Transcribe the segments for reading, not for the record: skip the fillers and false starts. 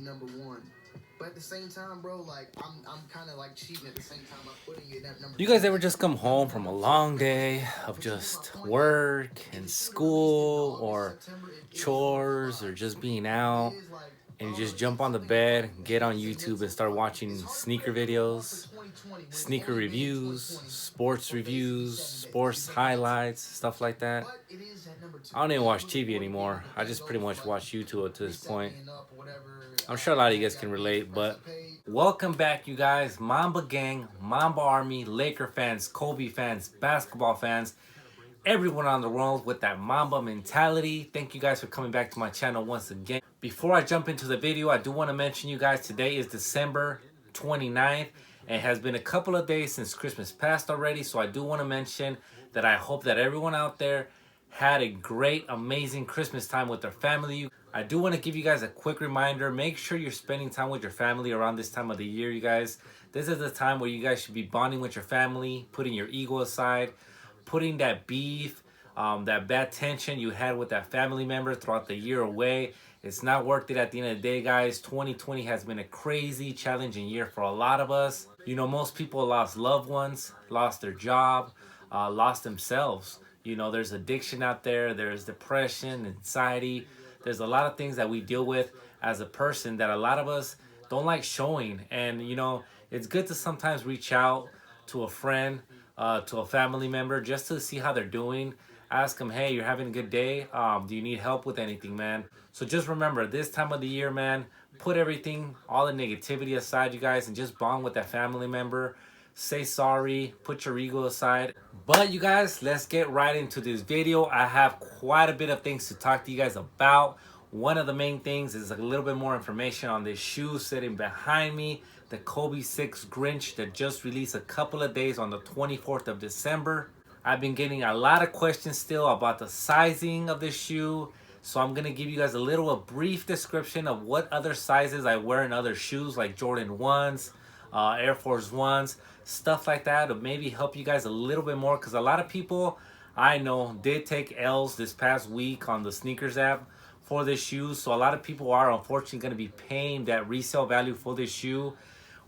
#1. But at the same time, bro, like I'm kind of like cheating at the same time by putting it at number You 2. guys ever just come home from a long day of just work and school or chores or just being out, and you just jump on the bed, get on YouTube and start watching sneaker videos, sneaker reviews, sports highlights, stuff like that? I don't even watch TV anymore. I just pretty much watch YouTube to this point. I'm sure a lot of you guys can relate, but welcome back, you guys. Mamba gang, Mamba army, Laker fans, Kobe fans, basketball fans, everyone on the world with that Mamba mentality. Thank you guys for coming back to my channel once again. Before I jump into the video, I do want to mention you guys, today is December 29th. It has been a couple of days since Christmas passed already, so I do want to mention that I hope that everyone out there had a great, amazing Christmas time with their family. I do want to give you guys a quick reminder. Make sure you're spending time with your family around this time of the year, you guys. This is the time where you guys should be bonding with your family, putting your ego aside, putting that beef, that bad tension you had with that family member throughout the year away. It's not worth it at the end of the day, guys. 2020 has been a crazy, challenging year for a lot of us. You know, most people lost loved ones, lost their job, lost themselves. You know, there's addiction out there, there's depression, anxiety. There's a lot of things that we deal with as a person that a lot of us don't like showing. And, you know, it's good to sometimes reach out to a friend, to a family member, just to see how they're doing. Ask them, hey, you're having a good day? Do you need help with anything, man? So just remember, this time of the year, man, put everything, all the negativity aside, you guys, and just bond with that family member. Say sorry, put your ego aside. But you guys, let's get right into this video. I have quite a bit of things to talk to you guys about. One of the main things is a little bit more information on this shoe sitting behind me, the Kobe 6 Grinch that just released a couple of days on the 24th of December. I've been getting a lot of questions still about the sizing of this shoe. So I'm going to give you guys a brief description of what other sizes I wear in other shoes like Jordan 1s, Air Force 1s, stuff like that, to maybe help you guys a little bit more, because a lot of people I know did take L's this past week on the sneakers app for this shoe. So a lot of people are unfortunately going to be paying that resale value for this shoe,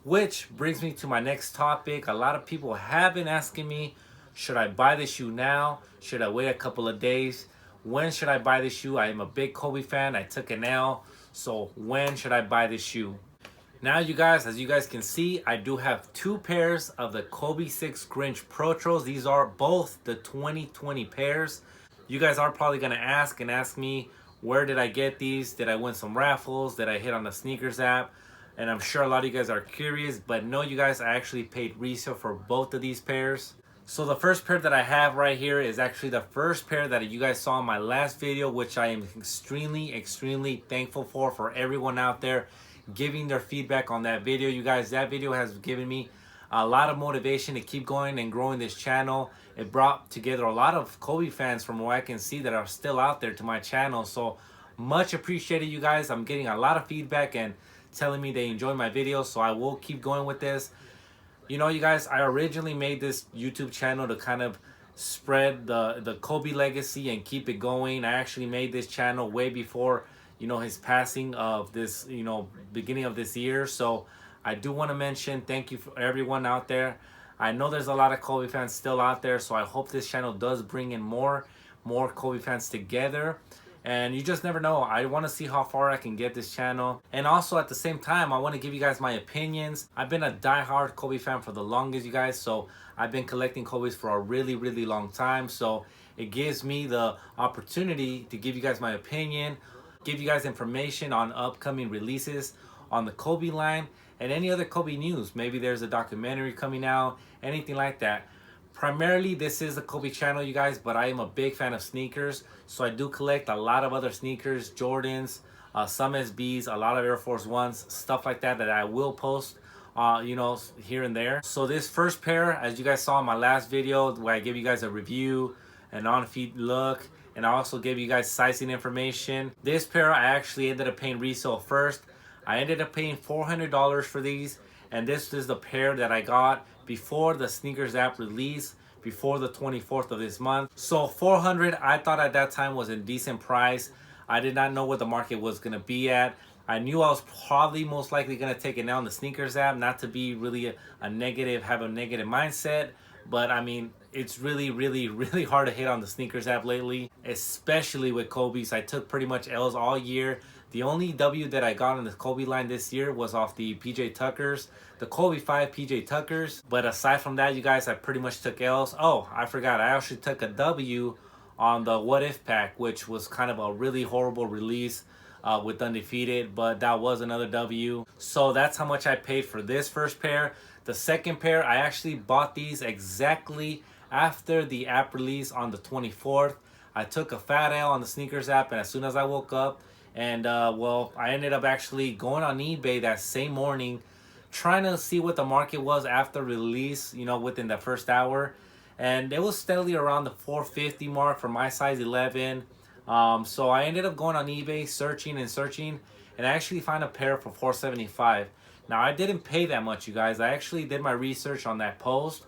which brings me to my next topic. A lot of people have been asking me, should I buy the shoe now? Should I wait a couple of days? When should I buy the shoe? I am a big Kobe fan. I took an L. So when should I buy this shoe? Now, you guys, as you guys can see, I do have two pairs of the Kobe 6 Grinch Protros. These are both the 2020 pairs. You guys are probably going to ask me, where did I get these? Did I win some raffles? Did I hit on the sneakers app? And I'm sure a lot of you guys are curious, but no, you guys, I actually paid resale for both of these pairs. So the first pair that I have right here is actually the first pair that you guys saw in my last video, which I am extremely thankful for everyone out there giving their feedback on that video. You guys, that video has given me a lot of motivation to keep going and growing this channel. It brought together a lot of Kobe fans from what I can see that are still out there to my channel. So much appreciated, you guys. I'm getting a lot of feedback and telling me they enjoy my videos, so I will keep going with this. You know, you guys, I originally made this YouTube channel to kind of spread the Kobe legacy and keep it going. I actually made this channel way before, you know, his passing of this, you know, beginning of this year. So I do want to mention thank you for everyone out there. I know there's a lot of Kobe fans still out there, so I hope this channel does bring in more Kobe fans together. And you just never know. I want to see how far I can get this channel. And also at the same time, I want to give you guys my opinions. I've been a diehard Kobe fan for the longest, you guys. So I've been collecting Kobe's for a really long time. So it gives me the opportunity to give you guys my opinion, give you guys information on upcoming releases on the Kobe line and any other Kobe news. Maybe there's a documentary coming out, anything like that. Primarily, this is a Kobe channel, you guys, but I am a big fan of sneakers. So I do collect a lot of other sneakers, Jordans, some SBs, a lot of Air Force Ones, stuff like that I will post, you know, here and there. So this first pair, as you guys saw in my last video, where I gave you guys a review, an on-feet look, and I also gave you guys sizing information. This pair, I actually ended up paying resale first. I ended up paying $400 for these, and this is the pair that I got before the sneakers app release, before the 24th of this month. So $400, I thought at that time was a decent price. I did not know what the market was gonna be at. I knew I was probably most likely going to take it now on the sneakers app, not to be really a negative, have a negative mindset. But I mean, it's really, really, really hard to hit on the sneakers app lately, especially with Kobe's. I took pretty much L's all year. The only W that I got on the Kobe line this year was off the PJ Tuckers, the Kobe 5 PJ Tuckers. But aside from that, you guys, I pretty much took L's. Oh, I forgot. I actually took a W on the What If pack, which was kind of a really horrible release with Undefeated, but that was another W. So that's how much I paid for this first pair. The second pair, I actually bought these exactly after the app release on the 24th. I took a fat L on the sneakers app, and as soon as I woke up, and well, I ended up actually going on eBay that same morning, trying to see what the market was after release, you know, within the first hour. And it was steadily around the 450 mark for my size 11. So I ended up going on eBay, searching and searching, and I actually found a pair for 475. Now, I didn't pay that much, you guys. I actually did my research on that post,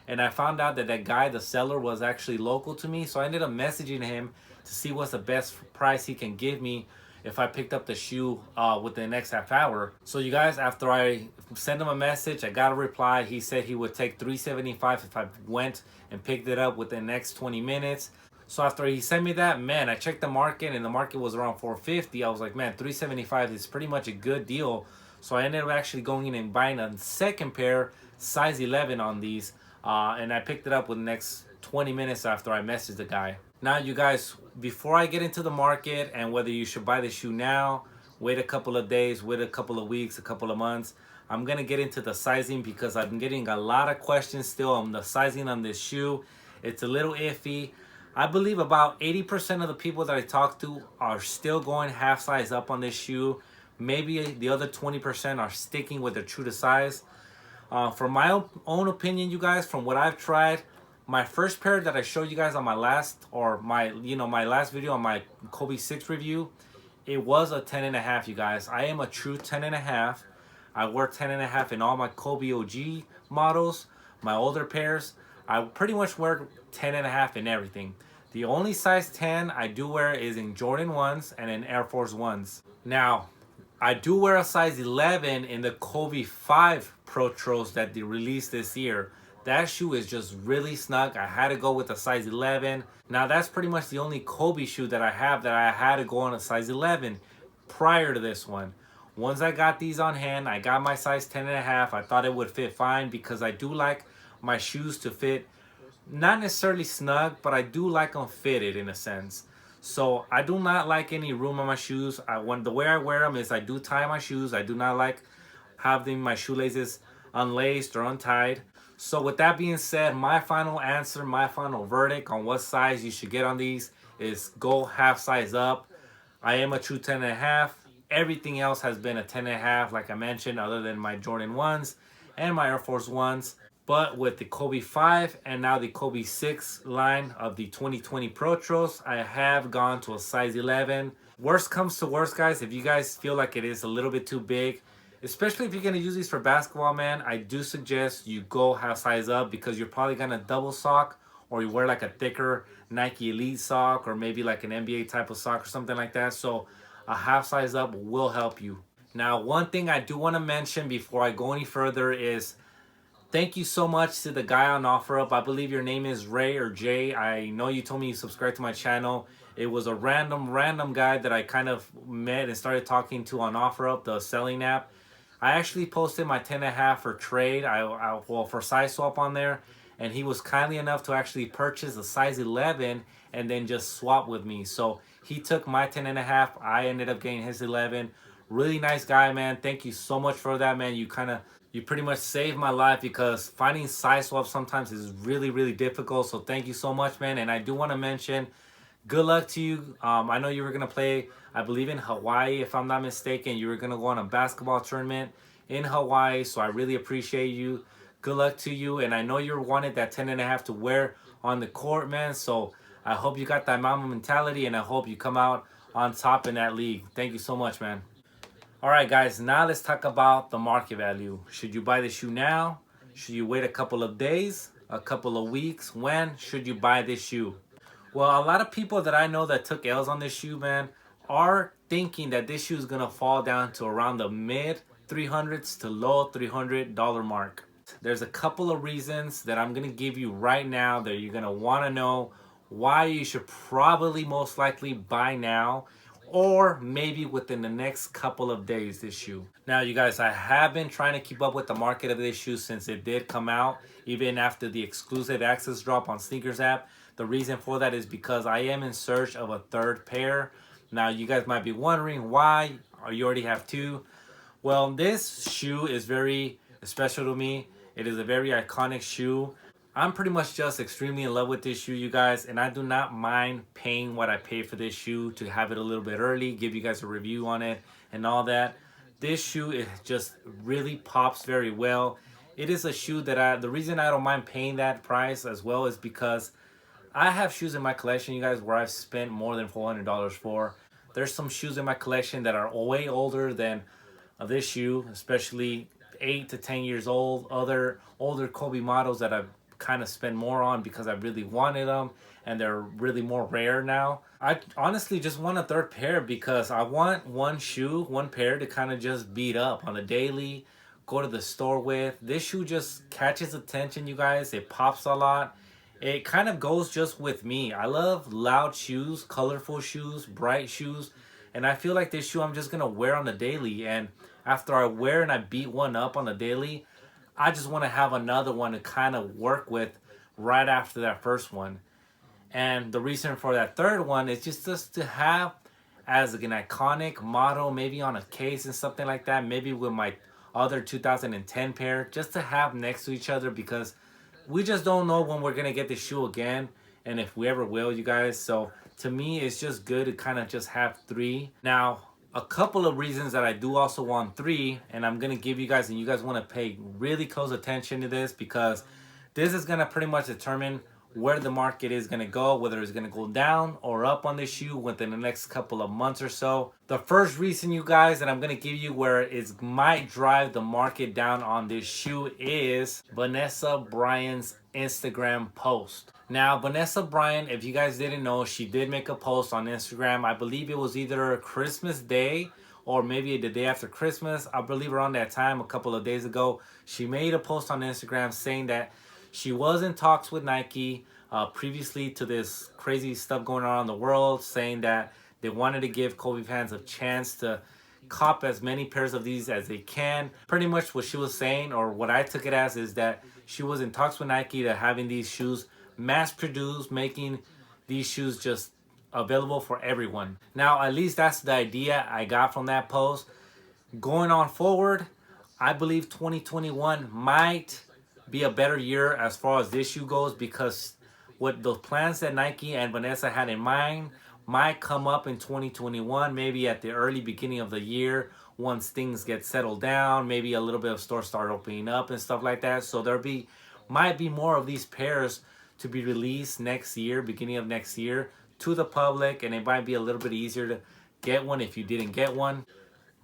and I found out that that guy, the seller, was actually local to me. So I ended up messaging him to see what's the best price he can give me if I picked up the shoe within the next half hour. So you guys, after I sent him a message, I got a reply. He said he would take $375 if I went and picked it up within the next 20 minutes. So after he sent me that, man, I checked the market, and the market was around 450. I was like, man, $375 is pretty much a good deal. So I ended up actually going in and buying a second pair, size 11 on these. And I picked it up within the next 20 minutes after I messaged the guy. Now, you guys, before I get into the market and whether you should buy the shoe now, wait a couple of days, wait a couple of weeks, a couple of months, I'm going to get into the sizing because I've been getting a lot of questions still on the sizing on this shoe. It's a little iffy. I believe about 80% of the people that I talk to are still going half size up on this shoe. Maybe the other 20% are sticking with their true to size. From my own opinion, you guys, from what I've tried, my first pair that I showed you guys on my last, or my last video on my Kobe 6 review, it was a 10.5, you guys. I am a true 10.5. I wear 10.5 in all my Kobe OG models, my older pairs. I pretty much wear 10.5 in everything. The only size 10 I do wear is in Jordan 1s and in Air Force 1s. Now, I do wear a size 11 in the Kobe 5 Protros that they released this year. That shoe is just really snug. I had to go with a size 11. Now, that's pretty much the only Kobe shoe that I have that I had to go on a size 11 prior to this one. Once I got these on hand, I got my size 10.5. I thought it would fit fine because I do like my shoes to fit, not necessarily snug, but I do like them fitted in a sense. So I do not like any room on my shoes. The way I wear them is I do tie my shoes. I do not like having my shoelaces unlaced or untied. So with that being said, my final answer, my final verdict on what size you should get on these is go half size up. I am a true 10.5. Everything else has been a 10.5, like I mentioned, other than my Jordan 1s and my Air Force 1s. But with the Kobe 5 and now the Kobe 6 line of the 2020 Protros, I have gone to a size 11. Worst comes to worst, guys, if you guys feel like it is a little bit too big, especially if you're going to use these for basketball, man, I do suggest you go half size up because you're probably going to double sock, or you wear like a thicker Nike Elite sock, or maybe like an NBA type of sock or something like that. So a half size up will help you. Now, one thing I do want to mention before I go any further is thank you so much to the guy on OfferUp. I believe your name is Ray or Jay. I know you told me you subscribed to my channel. It was a random guy that I kind of met and started talking to on OfferUp, the selling app. I actually posted my 10.5 for trade, well, for size swap on there. And he was kindly enough to actually purchase a size 11 and then just swap with me. So he took my 10.5. I ended up getting his 11. Really nice guy, man. Thank you so much for that, man. You pretty much saved my life because finding size swaps sometimes is really difficult. So thank you so much, man. And I do want to mention, good luck to you. I know you were going to play, I believe, in Hawaii, if I'm not mistaken. You were going to go on a basketball tournament in Hawaii. So I really appreciate you. Good luck to you. And I know you wanted that 10.5 to wear on the court, man. So I hope you got that Mamba mentality, and I hope you come out on top in that league. Thank you so much, man. All right, guys, now let's talk about the market value. Should you buy the shoe now? Should you wait a couple of days, a couple of weeks? When should you buy this shoe? Well, a lot of people that I know that took L's on this shoe, man, are thinking that this shoe is gonna fall down to around the mid 300s to low $300 mark. There's a couple of reasons that I'm gonna give you right now that you're gonna wanna know why you should probably most likely buy now or maybe within the next couple of days this shoe. Now you guys, I have been trying to keep up with the market of this shoe since it did come out, even after the exclusive access drop on Sneakers app. The reason for that is because I am in search of a third pair. Now you guys might be wondering why, or you already have two. Well, this shoe is very special to me. It is a very iconic shoe. I'm pretty much just extremely in love with this shoe, you guys, and I do not mind paying what I pay for this shoe to have it a little bit early, give you guys a review on it and all that. This shoe, it just really pops very well. It is a shoe that the reason I don't mind paying that price as well is because I have shoes in my collection, you guys, where I've spent more than $400 for. There's some shoes in my collection that are way older than this shoe, especially 8 to 10 years old. Other older Kobe models that I've kind of spent more on because I really wanted them and they're really more rare now. I honestly just want a third pair because I want one pair to kind of just beat up on a daily, go to the store with. This shoe just catches attention, you guys. It pops a lot. It kind of goes just with me. I love loud shoes, colorful shoes, bright shoes, and I feel like this shoe I'm just gonna wear on the daily. And after I wear and I beat one up on the daily, I just want to have another one to kind of work with right after that first one. And the reason for that third one is just to have as an iconic model, maybe on a case and something like that, maybe with my other 2010 pair, just to have next to each other because we just don't know when we're gonna get the shoe again and if we ever will, you guys. So to me, it's just good to kind of just have three. Now, a couple of reasons that I do also want three, and I'm gonna give you guys, and you guys want to pay really close attention to this because this is gonna pretty much determine where the market is gonna go, whether it's gonna go down or up on this shoe within the next couple of months or so. The first reason, you guys, that I'm gonna give you where it might drive the market down on this shoe is Vanessa Bryant's Instagram post. Now, Vanessa Bryant, if you guys didn't know, she did make a post on Instagram. I believe it was either Christmas Day or maybe the day after Christmas. I believe around that time, a couple of days ago, she made a post on Instagram saying that she was in talks with Nike previously to this crazy stuff going on in the world, saying that they wanted to give Kobe fans a chance to cop as many pairs of these as they can. Pretty much what she was saying, or what I took it as, is that she was in talks with Nike to having these shoes mass produced, making these shoes just available for everyone. Now, at least that's the idea I got from that post. Going on forward, I believe 2021 might be a better year as far as this shoe goes because what the plans that Nike and Vanessa had in mind might come up in 2021, maybe at the early beginning of the year once things get settled down, maybe a little bit of stores start opening up and stuff like that. So might be more of these pairs to be released next year, beginning of next year, to the public, and it might be a little bit easier to get one if you didn't get one.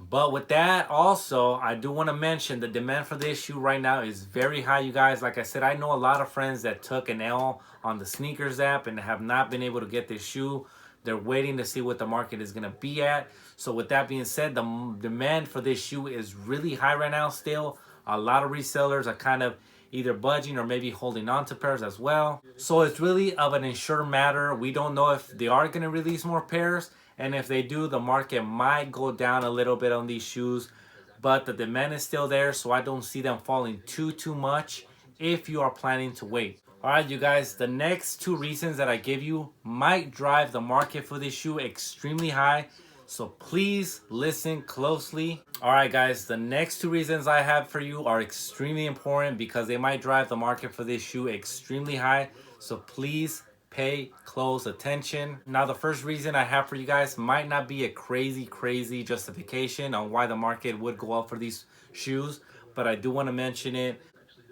But with that, also, I do want to mention the demand for this shoe right now is very high, you guys. Like I said, I know a lot of friends that took an L on the Sneakers app and have not been able to get this shoe. They're waiting to see what the market is going to be at. So with that being said, the demand for this shoe is really high right now still. A lot of resellers are kind of either budging or maybe holding on to pairs as well. So it's really of an unsure matter. We don't know if they are going to release more pairs. And if they do, the market might go down a little bit on these shoes. But the demand is still there, so I don't see them falling too much if you are planning to wait. Alright, you guys, the next two reasons that I give you might drive the market for this shoe extremely high. So please listen closely. Alright guys, the next two reasons I have for you are extremely important because they might drive the market for this shoe extremely high. So please pay close attention. Now, the first reason I have for you guys might not be a crazy justification on why the market would go up for these shoes, but I do want to mention it.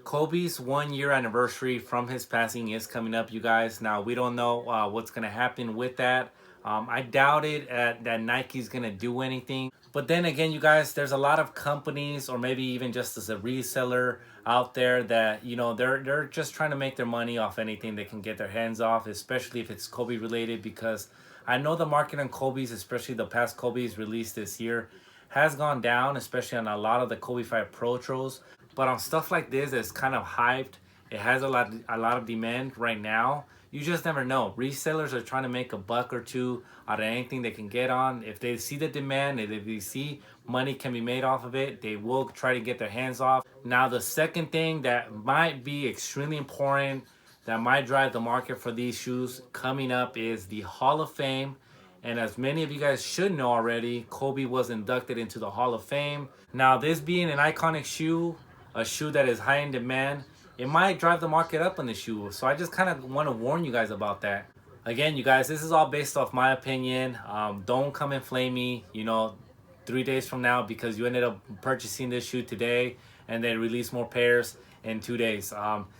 Kobe's 1 year anniversary from his passing is coming up, you guys. Now, we don't know what's going to happen with that. I doubt it that Nike's going to do anything. But then again, you guys, there's a lot of companies, or maybe even just as a reseller out there, that, you know, they're just trying to make their money off anything they can get their hands off, especially if it's Kobe related, because I know the market on Kobe's, especially the past Kobe's released this year, has gone down, especially on a lot of the Kobe 5 Protros. But on stuff like this that's kind of hyped, it has a lot of demand right now. You just never know. Resellers are trying to make a buck or two out of anything they can get on. If they see the demand, if they see money can be made off of it, they will try to get their hands off. Now, the second thing that might be extremely important, that might drive the market for these shoes coming up, is the Hall of Fame. And as many of you guys should know already, Kobe was inducted into the Hall of Fame. Now, this being an iconic shoe, a shoe that is high in demand, it might drive the market up on the shoe. So I just kind of want to warn you guys about that. Again, you guys, this is all based off my opinion. Don't come and flame me, 3 days from now because you ended up purchasing this shoe today and they release more pairs in 2 days.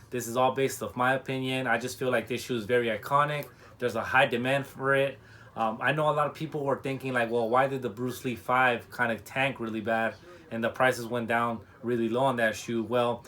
This is all based off my opinion. I just feel like this shoe is very iconic. There's a high demand for it. I know a lot of people were thinking like, well, why did the Bruce Lee 5 kind of tank really bad and the prices went down really low on that shoe? Well,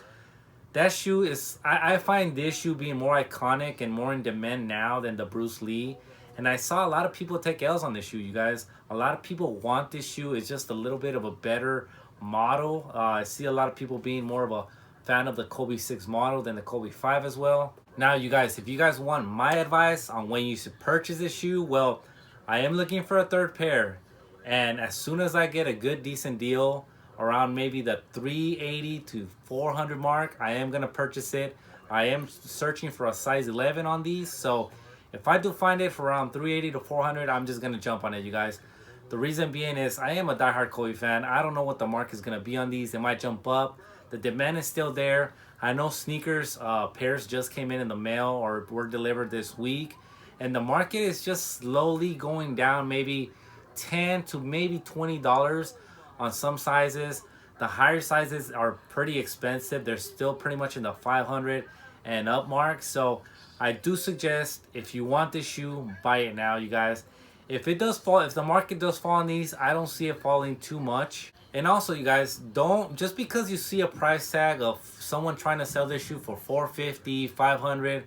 that shoe is, I find this shoe being more iconic and more in demand now than the Bruce Lee. And I saw a lot of people take L's on this shoe, you guys. A lot of people want this shoe. It's just a little bit of a better model. I see a lot of people being more of a fan of the Kobe 6 model than the Kobe 5 as well. Now, you guys, if you guys want my advice on when you should purchase this shoe, well, I am looking for a third pair. And as soon as I get a good, decent deal, around maybe the 380 to 400 mark, I am gonna purchase it. I am searching for a size 11 on these, so if I do find it for around 380 to 400, I'm just gonna jump on it, you guys. The reason being is I am a diehard Kobe fan. I don't know what the market is gonna be on these. It might jump up. The demand is still there. I know sneakers pairs just came in the mail or were delivered this week, and the market is just slowly going down, maybe $10 to maybe $20 on some sizes. The higher sizes are pretty expensive. They're still pretty much in the 500 and up mark. So I do suggest, if you want this shoe, buy it now, you guys. If it does fall, if the market does fall on these, I don't see it falling too much. And also, you guys, don't, just because you see a price tag of someone trying to sell this shoe for $450, $500,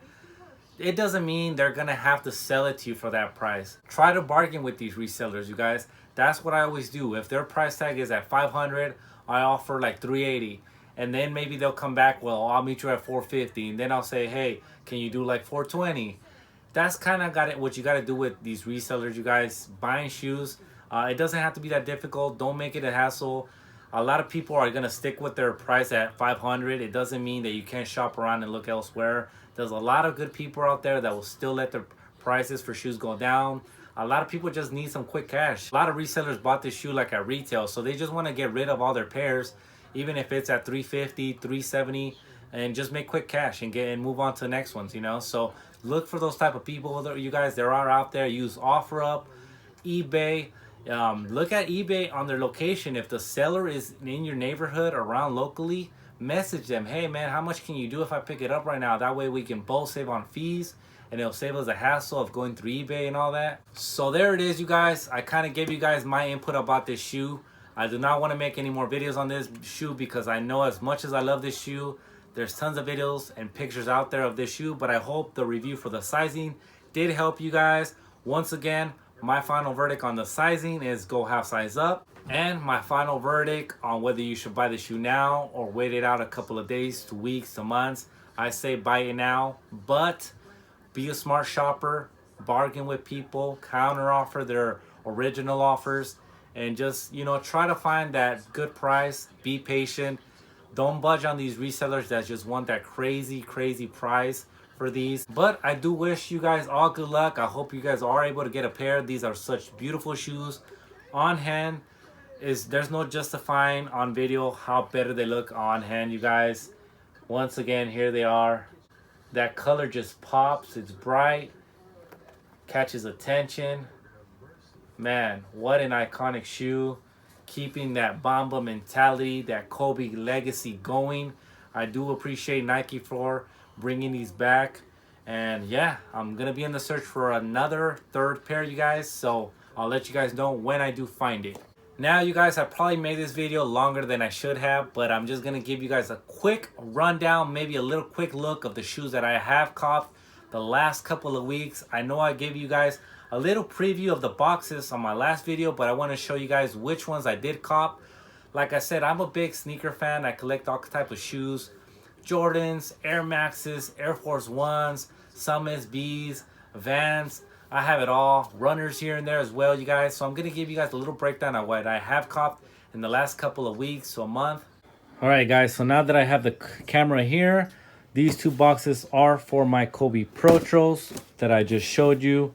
it doesn't mean they're gonna have to sell it to you for that price. Try to bargain with these resellers, you guys. That's what I always do. If their price tag is at $500, I offer like $380, and then maybe they'll come back, well, I'll meet you at $450, and then I'll say, hey, can you do like $420? That's kind of what you got to do with these resellers, you guys. Buying shoes, it doesn't have to be that difficult. Don't make it a hassle. A lot of people are gonna stick with their price at $500. It doesn't mean that you can't shop around and look elsewhere. There's a lot of good people out there that will still let their prices for shoes go down. A lot of people just need some quick cash. A lot of resellers bought this shoe like at retail, so they just want to get rid of all their pairs, even if it's at $350, $370, and just make quick cash and move on to the next ones, So look for those type of people, you guys. There are out there. Use OfferUp, eBay. Look at eBay on their location. If the seller is in your neighborhood around locally, message them. Hey man, how much can you do if I pick it up right now? That way we can both save on fees, and it'll save us the hassle of going through eBay and all that. So there it is, you guys. I kind of gave you guys my input about this shoe. I do not want to make any more videos on this shoe because I know as much as I love this shoe, there's tons of videos and pictures out there of this shoe, but I hope the review for the sizing did help you guys. Once again, my final verdict on the sizing is go half size up. And my final verdict on whether you should buy the shoe now or wait it out a couple of days to weeks to months, I say buy it now, but be a smart shopper, bargain with people, counter offer their original offers, and just, try to find that good price. Be patient. Don't budge on these resellers that just want that crazy price for these. But I do wish you guys all good luck. I hope you guys are able to get a pair. These are such beautiful shoes. On hand, there's no justifying on video how better they look on hand, you guys. Once again, here they are. That color just pops. It's bright, catches attention. Man, what an iconic shoe. Keeping that Mamba mentality, that Kobe legacy going. I do appreciate Nike for bringing these back. And yeah, I'm gonna be in the search for another third pair, you guys. So I'll let you guys know when I do find it. Now, you guys, I probably made this video longer than I should have, but I'm just going to give you guys a quick rundown, maybe a little quick look of the shoes that I have copped the last couple of weeks. I know I gave you guys a little preview of the boxes on my last video, but I want to show you guys which ones I did cop. Like I said, I'm a big sneaker fan. I collect all types of shoes. Jordans, Air Maxes, Air Force Ones, some SBs, Vans. I have it all. Runners here and there as well, you guys. So I'm going to give you guys a little breakdown of what I have copped in the last couple of weeks to a month. Alright guys, so now that I have the camera here, these two boxes are for my Kobe Protros that I just showed you.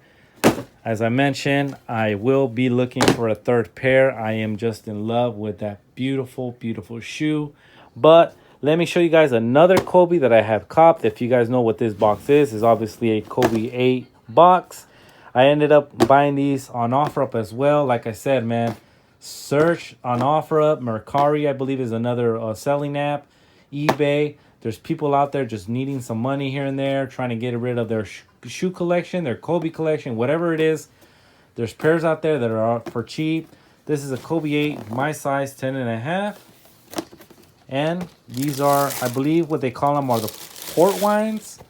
As I mentioned, I will be looking for a third pair. I am just in love with that beautiful, beautiful shoe. But let me show you guys another Kobe that I have copped. If you guys know what this box is obviously a Kobe 8 box. I ended up buying these on OfferUp as well. Like I said, man, search on OfferUp. Mercari, I believe, is another selling app. eBay. There's people out there just needing some money here and there, trying to get rid of their shoe collection, their Kobe collection, whatever it is. There's pairs out there that are out for cheap. This is a Kobe 8, my size, 10.5. And these are, I believe, what they call them are the port wines.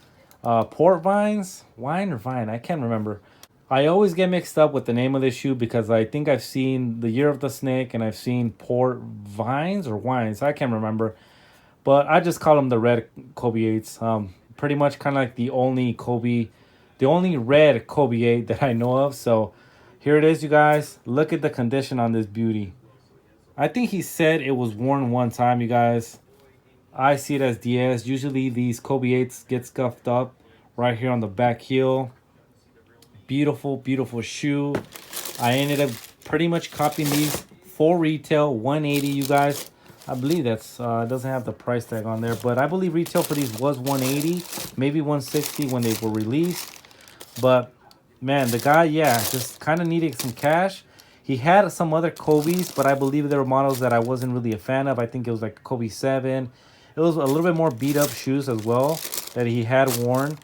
Port vines? Wine or vine? I can't remember. I always get mixed up with the name of this shoe because I think I've seen the Year of the Snake and I've seen port vines or wines. I can't remember. But I just call them the red Kobe 8s. Pretty much kind of like the only red Kobe 8 that I know of. So here it is, you guys. Look at the condition on this beauty. I think he said it was worn one time, you guys. I see it as DS. Usually these Kobe 8s get scuffed up right here on the back heel. Beautiful, beautiful shoe. I ended up pretty much copying these for retail, $180, you guys. I believe that's doesn't have the price tag on there, but I believe retail for these was $180, maybe $160 when they were released. But man, the guy, yeah, just kind of needed some cash. He had some other Kobe's, but I believe there were models that I wasn't really a fan of. I think it was like Kobe 7. It was a little bit more beat up shoes as well that he had worn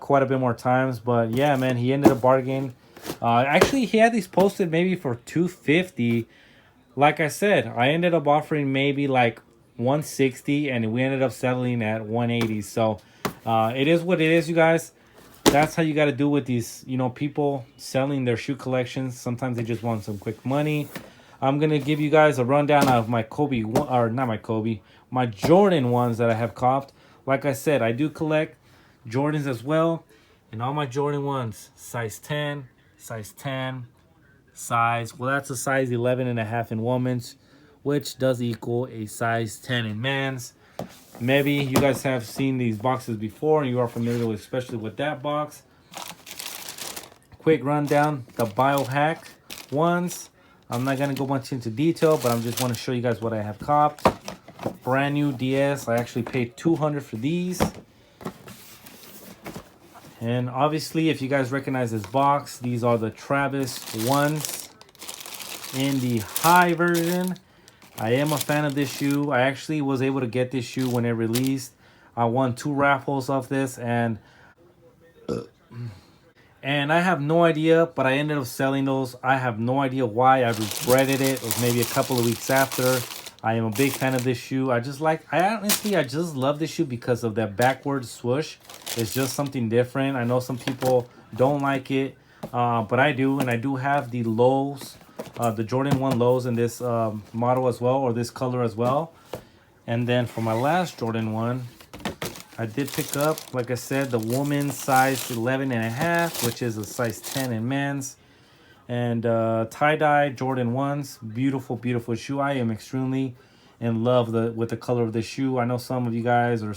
quite a bit more times. But yeah, man, he ended up bargaining. Actually, he had these posted maybe for $250. Like I said, I ended up offering maybe like $160, and we ended up settling at $180. So it is what it is, you guys. That's how you got to do with these, you know, people selling their shoe collections. Sometimes they just want some quick money. I'm going to give you guys a rundown of my Kobe, or not my Kobe, my Jordan ones that I have copped. Like I said, I do collect Jordans as well. And all my Jordan ones, size 10, size 10, size, well, that's a size 11.5 in women's, which does equal a size 10 in men's. Maybe you guys have seen these boxes before and you are familiar with, especially with that box. Quick rundown, the biohack ones. I'm not going to go much into detail, but I just want to show you guys what I have copped. Brand new DS. I actually paid $200 for these. And obviously, if you guys recognize this box, these are the Travis ones in the high version. I am a fan of this shoe. I actually was able to get this shoe when it released. I won 2 raffles off this, and I have no idea, but I ended up selling those. I have no idea why. I regretted it. It was maybe a couple of weeks after. I am a big fan of this shoe. I just love this shoe because of that backward swoosh. It's just something different. I know some people don't like it, but I do, and I do have the lows. The Jordan 1 lows in this model as well, or this color as well. And then for my last Jordan 1, I did pick up, like I said, the woman's size 11.5, which is a size 10 in men's. And tie-dye Jordan 1s. Beautiful, beautiful shoe. I am extremely in love with the color of the shoe. I know some of you guys, or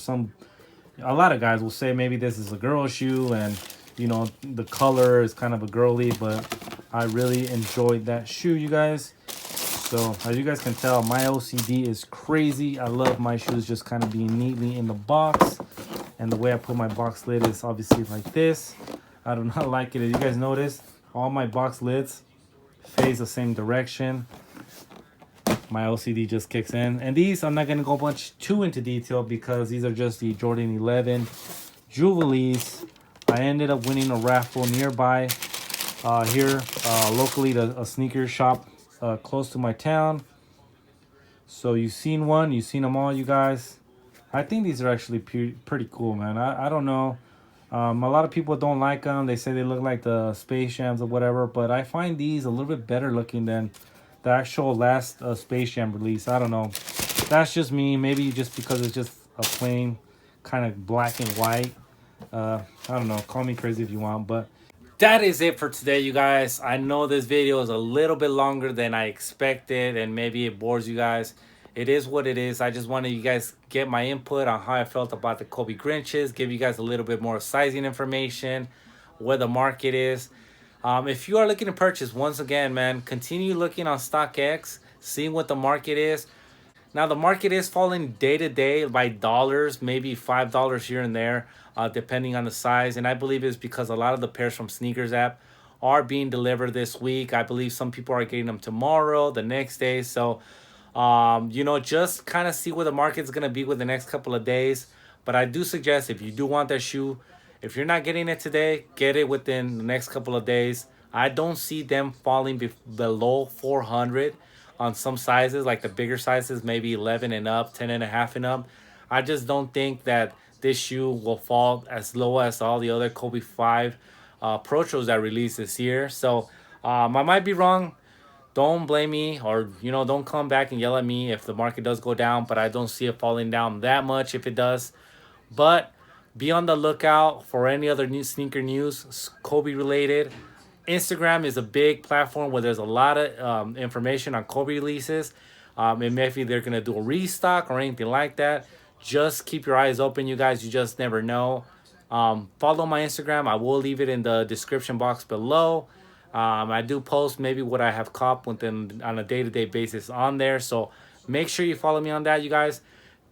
a lot of guys will say maybe this is a girl shoe and, you know, the color is kind of a girly, but I really enjoyed that shoe, you guys. So as you guys can tell, my OCD is crazy. I love my shoes just kind of being neatly in the box. And the way I put my box lid is obviously like this. I do not like it. As you guys notice, all my box lids face the same direction. My OCD just kicks in. And these, I'm not going to go too into detail because these are just the Jordan 11 Jubilees. I ended up winning a raffle nearby here locally to a sneaker shop close to my town. So you've seen them all, you guys. I think these are actually pretty cool, man. I don't know. A lot of people don't like them. They say they look like the Space Jams or whatever, but I find these a little bit better looking than the actual last Space Jam release. I don't know. That's just me. Maybe just because it's just a plain kind of black and white. I don't know. Call me crazy if you want, but that is it for today, you guys. I know this video is a little bit longer than I expected, and maybe it bores you guys. It is what it is. I just wanted you guys get my input on how I felt about the Kobe Grinches, give you guys a little bit more sizing information, where the market is. If you are looking to purchase, once again, man, continue looking on StockX, seeing what the market is. Now, the market is falling day to day by dollars, maybe $5 here and there, depending on the size. And I believe it's because a lot of the pairs from Sneakers app are being delivered this week. I believe some people are getting them tomorrow, the next day. So, you know, just kind of see where the market's going to be with the next couple of days. But I do suggest if you do want that shoe, if you're not getting it today, get it within the next couple of days. I don't see them falling below 400 on some sizes, like the bigger sizes, maybe 11 and up, 10 and a half and up. I just don't think that this shoe will fall as low as all the other Kobe 5 Protros that released this year. So I might be wrong. Don't blame me, or, you know, don't come back and yell at me if the market does go down, but I don't see it falling down that much if it does. But be on the lookout for any other new sneaker news, Kobe related. Instagram is a big platform where there's a lot of information on Kobe releases. And maybe they're going to do a restock or anything like that. Just keep your eyes open, you guys. You just never know. Follow my Instagram. I will leave it in the description box below. I do post maybe what I have copped within on a day-to-day basis on there. So make sure you follow me on that, you guys.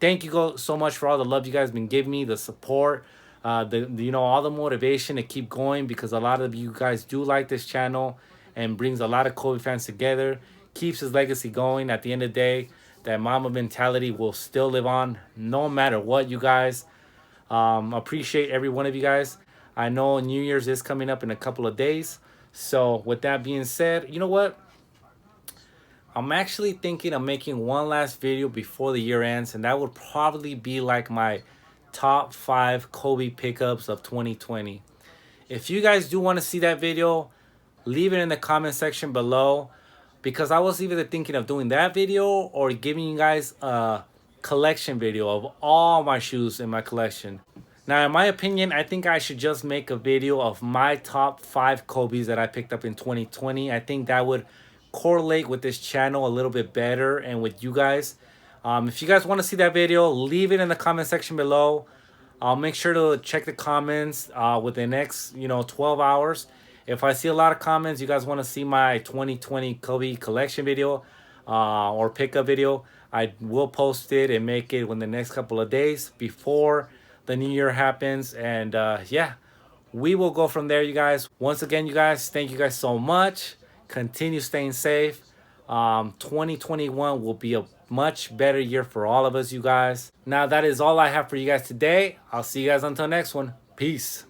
Thank you so much for all the love you guys been giving me, the support, you know, all the motivation to keep going, because a lot of you guys do like this channel and brings a lot of Kobe fans together, keeps his legacy going. At the end of the day, that Mamba mentality will still live on no matter what, you guys. Appreciate every one of you guys. I know New Year's is coming up in a couple of days. So with that being said, you know what? I'm actually thinking of making one last video before the year ends, and that would probably be like my top 5 Kobe pickups of 2020. If you guys do want to see that video, leave it in the comment section below, because I was either thinking of doing that video or giving you guys a collection video of all my shoes in my collection. Now, in my opinion, I think I should just make a video of my top 5 Kobe's that I picked up in 2020. I think that would correlate with this channel a little bit better and with you guys. If you guys want to see that video, leave it in the comment section below. I'll make sure to check the comments within the next 12 hours. If I see a lot of comments, you guys want to see my 2020 Kobe collection video or pickup video, I will post it and make it within the next couple of days before the new year happens. And yeah, we will go from there, you guys. Once again, you guys, thank you guys so much. Continue staying safe. 2021 will be a much better year for all of us, you guys. Now, that is all I have for you guys today. I'll see you guys until next one. Peace.